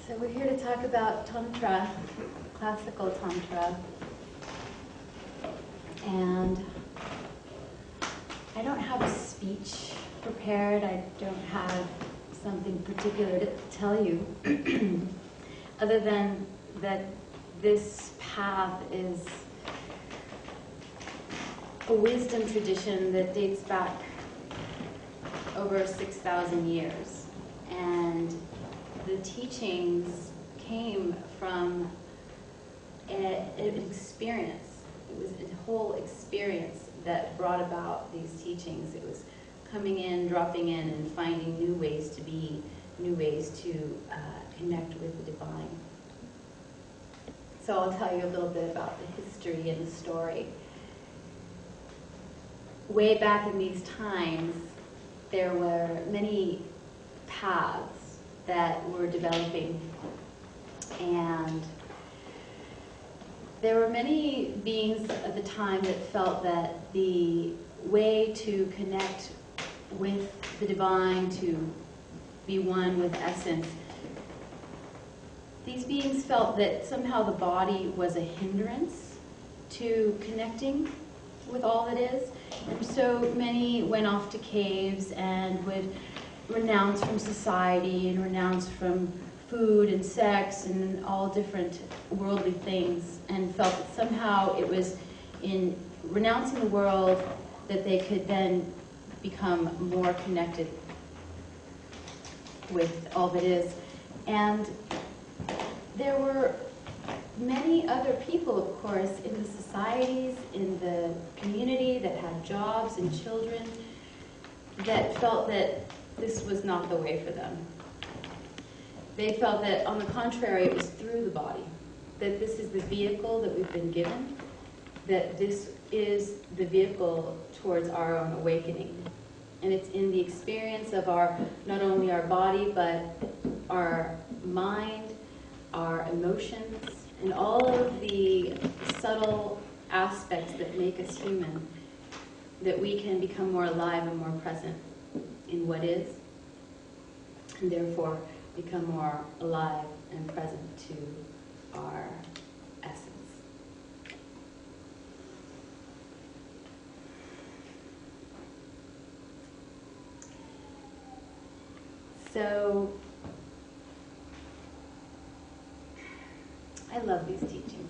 So we're here to talk about Tantra, classical Tantra. And I don't have a speech prepared. I don't have something particular to tell you, other than that this path is a wisdom tradition that dates back over 6,000 years. And the teachings came from an experience. It was a whole experience that brought about these teachings. It was coming in, dropping in, and finding new ways to be, new ways to connect with the divine. So I'll tell you a little bit about the history and the story. Way back in these times, there were many paths that were developing, and there were many beings at the time that felt that the way to connect with the divine, to be one with essence, these beings felt that somehow the body was a hindrance to connecting with all that is. And so many went off to caves and would renounce from society and renounce from food and sex and all different worldly things, and felt that somehow it was in renouncing the world that they could then become more connected with all that is. And there were many other people, of course, in the societies, in the community that had jobs and children that felt that this was not the way for them. They felt that, on the contrary, it was through the body, that this is the vehicle that we've been given, that this is the vehicle towards our own awakening. And it's in the experience of our, not only our body, but our mind, our emotions, and all of the subtle aspects that make us human, that we can become more alive and more present in what is, and therefore become more alive and present to our essence. So, I love these teachings.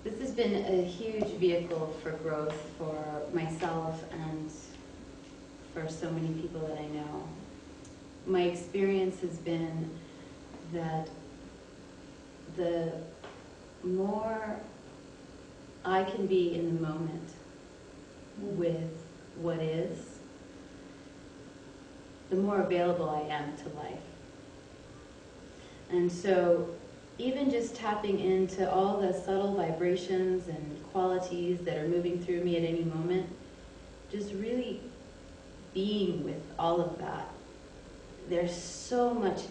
This has been a huge vehicle for growth for myself and for so many people that I know. My experience has been that the more I can be in the moment with what is, the more available I am to life. And so even just tapping into all the subtle vibrations and qualities that are moving through me at any moment, just really being with all of that. There's so much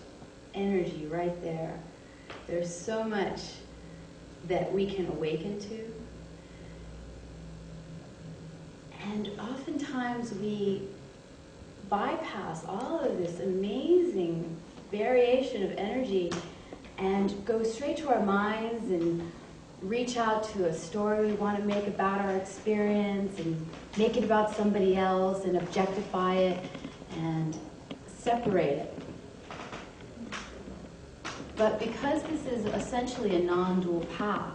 energy right there. There's so much that we can awaken to. And oftentimes we bypass all of this amazing variation of energy and go straight to our minds and reach out to a story we want to make about our experience and make it about somebody else and objectify it and separate it. But because this is essentially a non-dual path,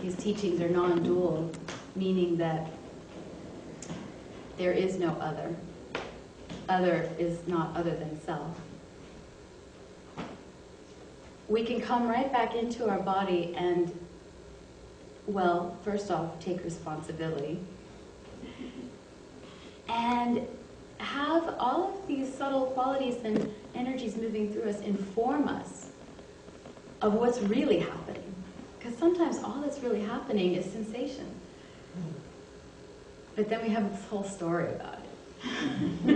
these teachings are non-dual, meaning that there is no other. Other is not other than self. We can come right back into our body and, well, first off, take responsibility. And have all of these subtle qualities and energies moving through us inform us of what's really happening. Because sometimes all that's really happening is sensation. But then we have this whole story about it.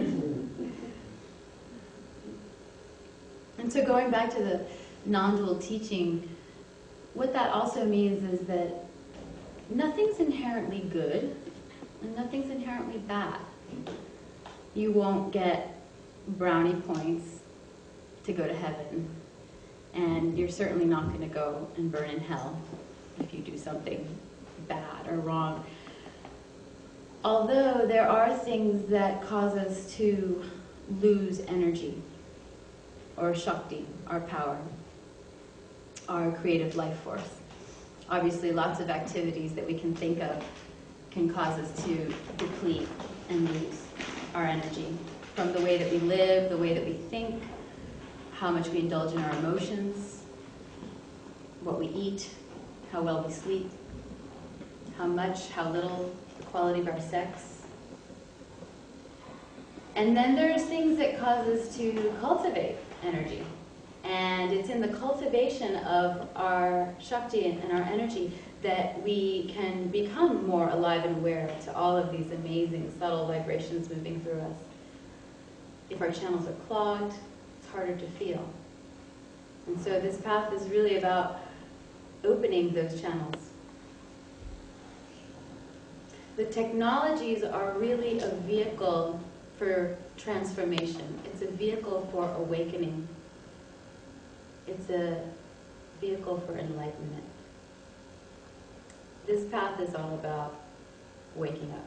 And so going back to the non-dual teaching, what that also means is that nothing's inherently good and nothing's inherently bad. You won't get brownie points to go to heaven. And you're certainly not going to go and burn in hell if you do something bad or wrong. Although there are things that cause us to lose energy, or Shakti, our power, our creative life force. Obviously, lots of activities that we can think of can cause us to deplete and lose our energy. From the way that we live, the way that we think, how much we indulge in our emotions, what we eat, how well we sleep, how much, how little, the quality of our sex. And then there's things that cause us to cultivate energy. And it's in the cultivation of our Shakti and our energy that we can become more alive and aware to all of these amazing subtle vibrations moving through us. If our channels are clogged, it's harder to feel. And so this path is really about opening those channels. The technologies are really a vehicle for transformation. It's a vehicle for awakening. It's a vehicle for enlightenment. This path is all about waking up.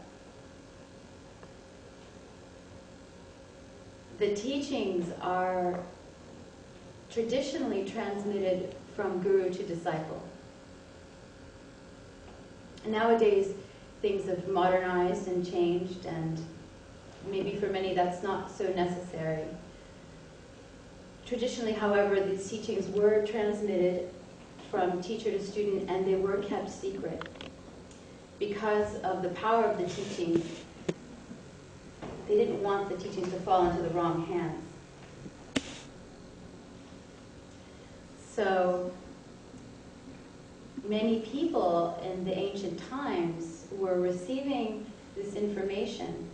The teachings are traditionally transmitted from guru to disciple. And nowadays, things have modernized and changed, and maybe for many that's not so necessary. Traditionally, however, these teachings were transmitted from teacher to student, and they were kept secret. Because of the power of the teachings, they didn't want the teachings to fall into the wrong hands. So many people in the ancient times were receiving this information,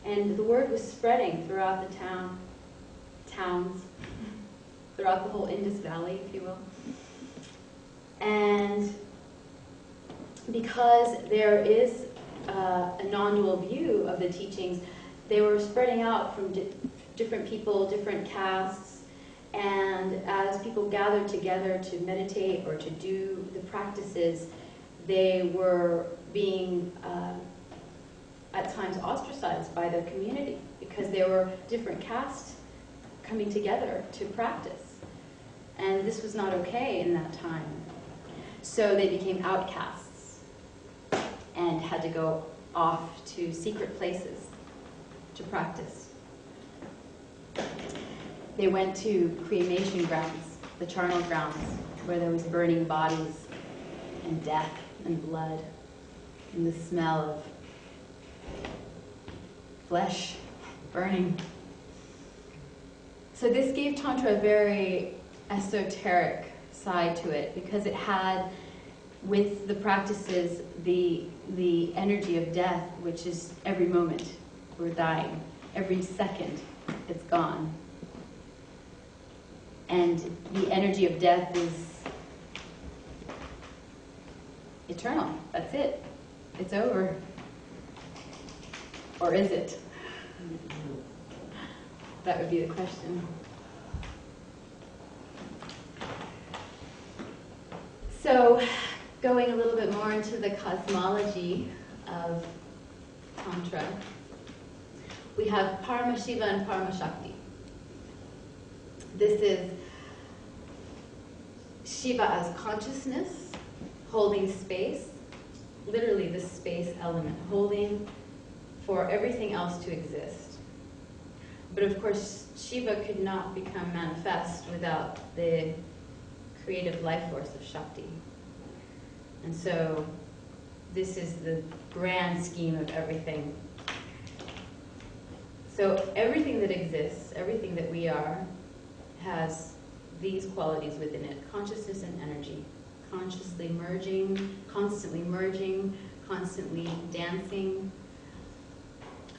and the word was spreading throughout the towns, throughout the whole Indus Valley, if you will. And because there is a non-dual view of the teachings, they were spreading out from different people, different castes, and as people gathered together to meditate or to do the practices, they were being at times ostracized by their community because there were different castes coming together to practice. And this was not okay in that time. So they became outcasts and had to go off to secret places to practice. They went to cremation grounds, the charnel grounds, where there was burning bodies and death and blood and the smell of flesh burning. So this gave Tantra a very esoteric side to it, because it had, with the practices, the energy of death, which is every moment we're dying. Every second it's gone. And the energy of death is eternal. That's it. It's over. Or is it? That would be the question. So, going a little bit more into the cosmology of Tantra, we have Parama Shiva and Parama Shakti. This is Shiva as consciousness, holding space, literally the space element, holding for everything else to exist. But of course, Shiva could not become manifest without the creative life force of Shakti. And so this is the grand scheme of everything. So everything that exists, everything that we are, has these qualities within it: consciousness and energy, consciously merging, constantly dancing,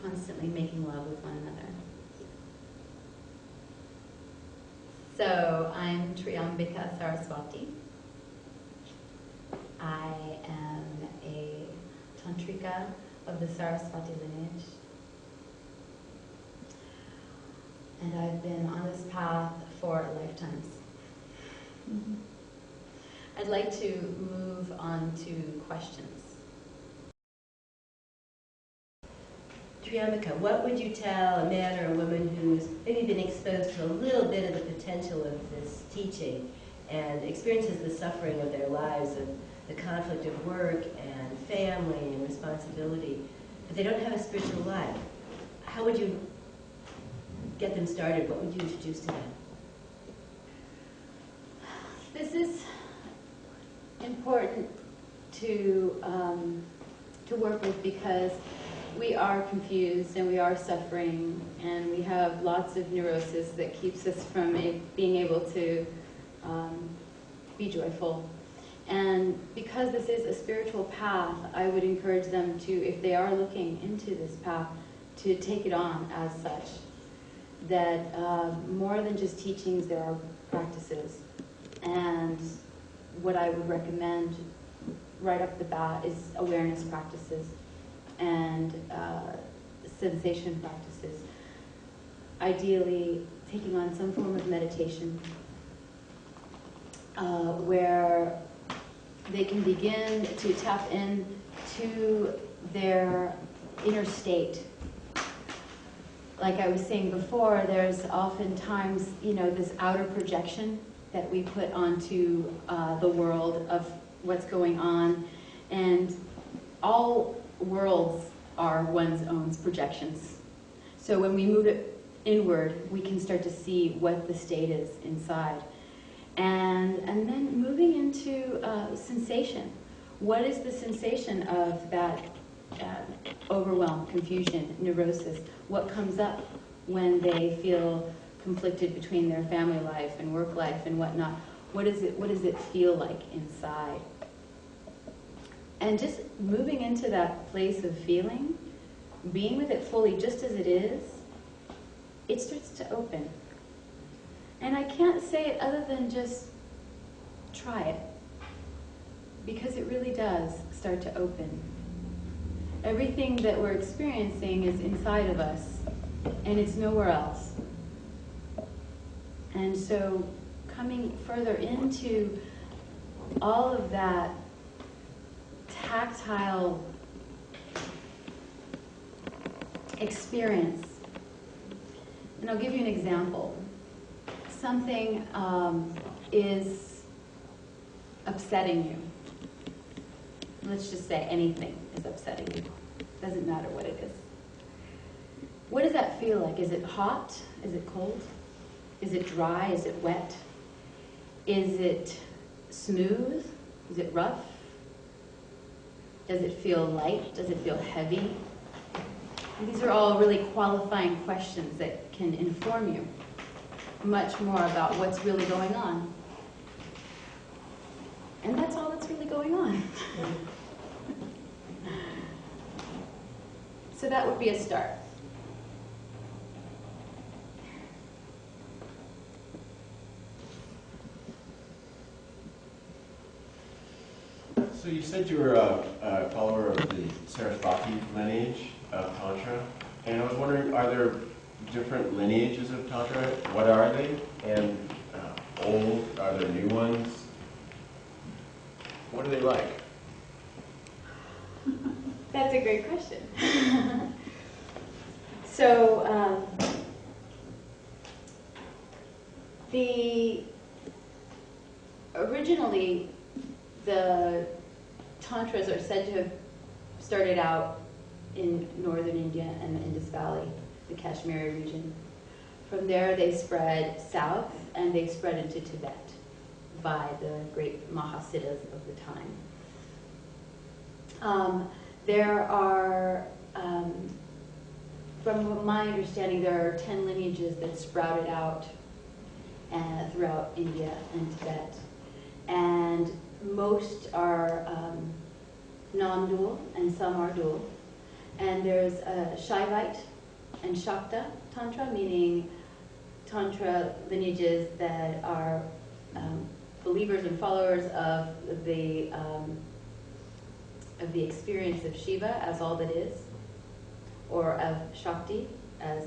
constantly making love with one another. So I'm Triambika Saraswati. I am a Tantrika of the Saraswati lineage. And I've been on this path for lifetimes. Mm-hmm. I'd like to move on to questions. Triambika, what would you tell a man or a woman who's maybe been exposed to a little bit of the potential of this teaching and experiences the suffering of their lives and the conflict of work and family and responsibility, but they don't have a spiritual life? How would you get them started? What would you introduce to them? This is important to work with because we are confused and we are suffering and we have lots of neurosis that keeps us from being able to be joyful. And because this is a spiritual path, I would encourage them to, if they are looking into this path, to take it on as such. That more than just teachings, there are practices. And what I would recommend right off the bat is awareness practices and sensation practices. Ideally, taking on some form of meditation where they can begin to tap into their inner state. Like I was saying before, there's oftentimes, this outer projection that we put onto the world of what's going on, and all worlds are one's own projections. So when we move it inward, we can start to see what the state is inside. And then moving into sensation. What is the sensation of that overwhelm, confusion, neurosis? What comes up when they feel conflicted between their family life and work life and whatnot? What does it feel like inside? And just moving into that place of feeling, being with it fully just as it is, it starts to open. And I can't say it other than just try it, because it really does start to open. Everything that we're experiencing is inside of us, and it's nowhere else. And so coming further into all of that tactile experience. And I'll give you an example. Something is upsetting you. Let's just say anything is upsetting you. Doesn't matter what it is. What does that feel like? Is it hot? Is it cold? Is it dry? Is it wet? Is it smooth? Is it rough? Does it feel light? Does it feel heavy? And these are all really qualifying questions that can inform you much more about what's really going on. And that's all that's really going on. So that would be a start. So you said you were a follower of the Sarasvati lineage of Tantra, and I was wondering, are there different lineages of Tantra? What are they? And old, are there new ones? What are they like? That's a great question. So, originally, the Tantras are said to have started out in northern India and the Indus Valley, the Kashmiri region. From there, they spread south, and they spread into Tibet by the great Mahasiddhas of the time. There are, from my understanding, there are 10 lineages that sprouted out throughout India and Tibet. And most are non-dual, and some are dual. And there's Shaivite and Shakta Tantra, meaning Tantra lineages that are believers and followers of the experience of Shiva as all that is, or of Shakti as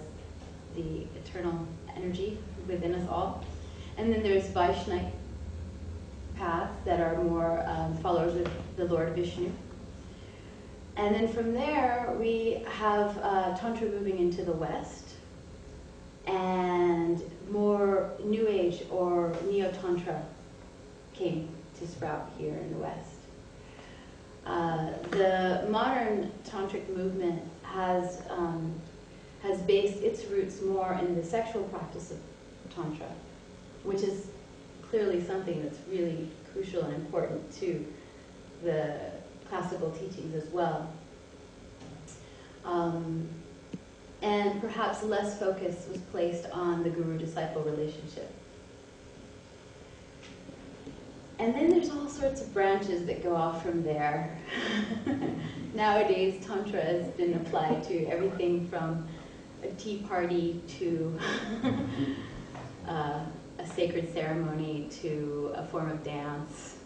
the eternal energy within us all. And then there's Vaishnava paths that are more followers of the Lord Vishnu. And then from there, we have Tantra moving into the West, and more New Age or Neo-Tantra came to sprout here in the West. The modern tantric movement has based its roots more in the sexual practice of Tantra, which is clearly something that's really crucial and important to the classical teachings as well. And perhaps less focus was placed on the guru-disciple relationship. And then there's all sorts of branches that go off from there. Nowadays, Tantra has been applied to everything from a tea party to a sacred ceremony to a form of dance.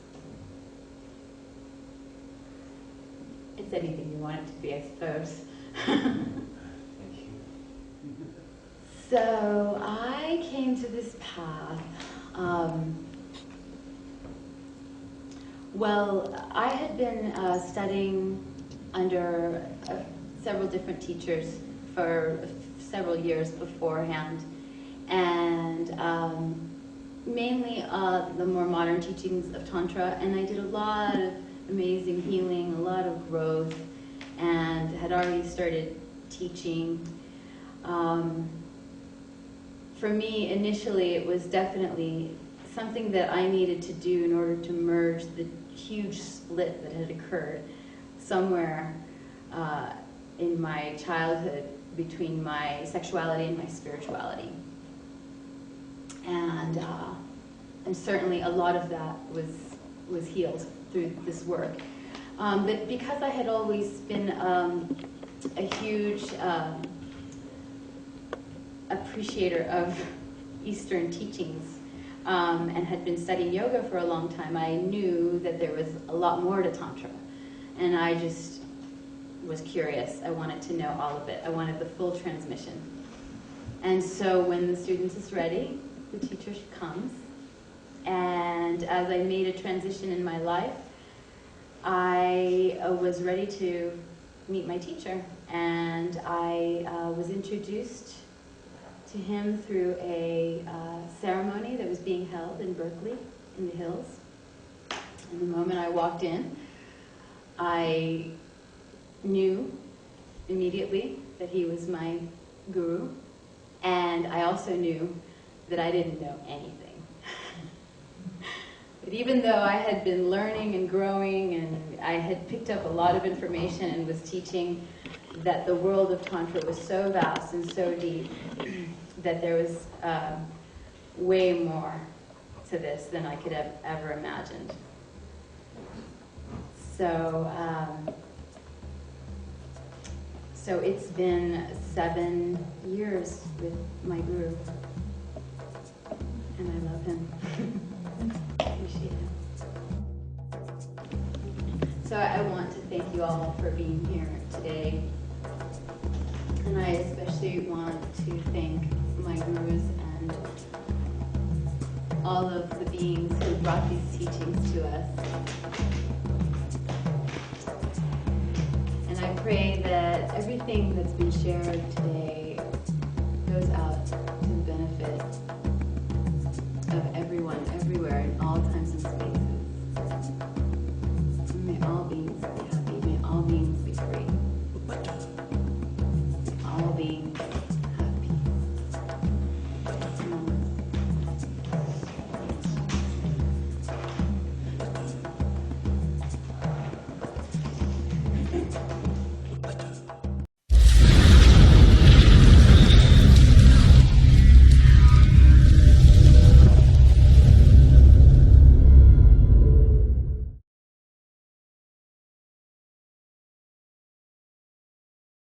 It's anything you want it to be, I suppose. So I came to this path. Well, I had been studying under several different teachers for several years beforehand, and mainly the more modern teachings of Tantra, and I did a lot of amazing healing, a lot of growth, and had already started teaching. For me, initially, it was definitely something that I needed to do in order to merge the huge split that had occurred somewhere in my childhood between my sexuality and my spirituality. And certainly a lot of that was healed through this work. But because I had always been a huge appreciator of Eastern teachings and had been studying yoga for a long time, I knew that there was a lot more to Tantra. And I just was curious. I wanted to know all of it. I wanted the full transmission. And so when the student is ready, the teacher comes. And as I made a transition in my life, I was ready to meet my teacher. And I was introduced to him through a ceremony that was being held in Berkeley, in the hills. And the moment I walked in, I knew immediately that he was my guru, and I also knew that I didn't know anything. But even though I had been learning and growing, and I had picked up a lot of information and was teaching that the world of Tantra was so vast and so deep that there was way more to this than I could have ever imagined. So it's been 7 years with my guru, and I love him. Appreciate him. So I want to thank you all for being here today, and I especially want to thank my gurus and all of the beings who brought these teachings to us. And I pray that everything that's been shared today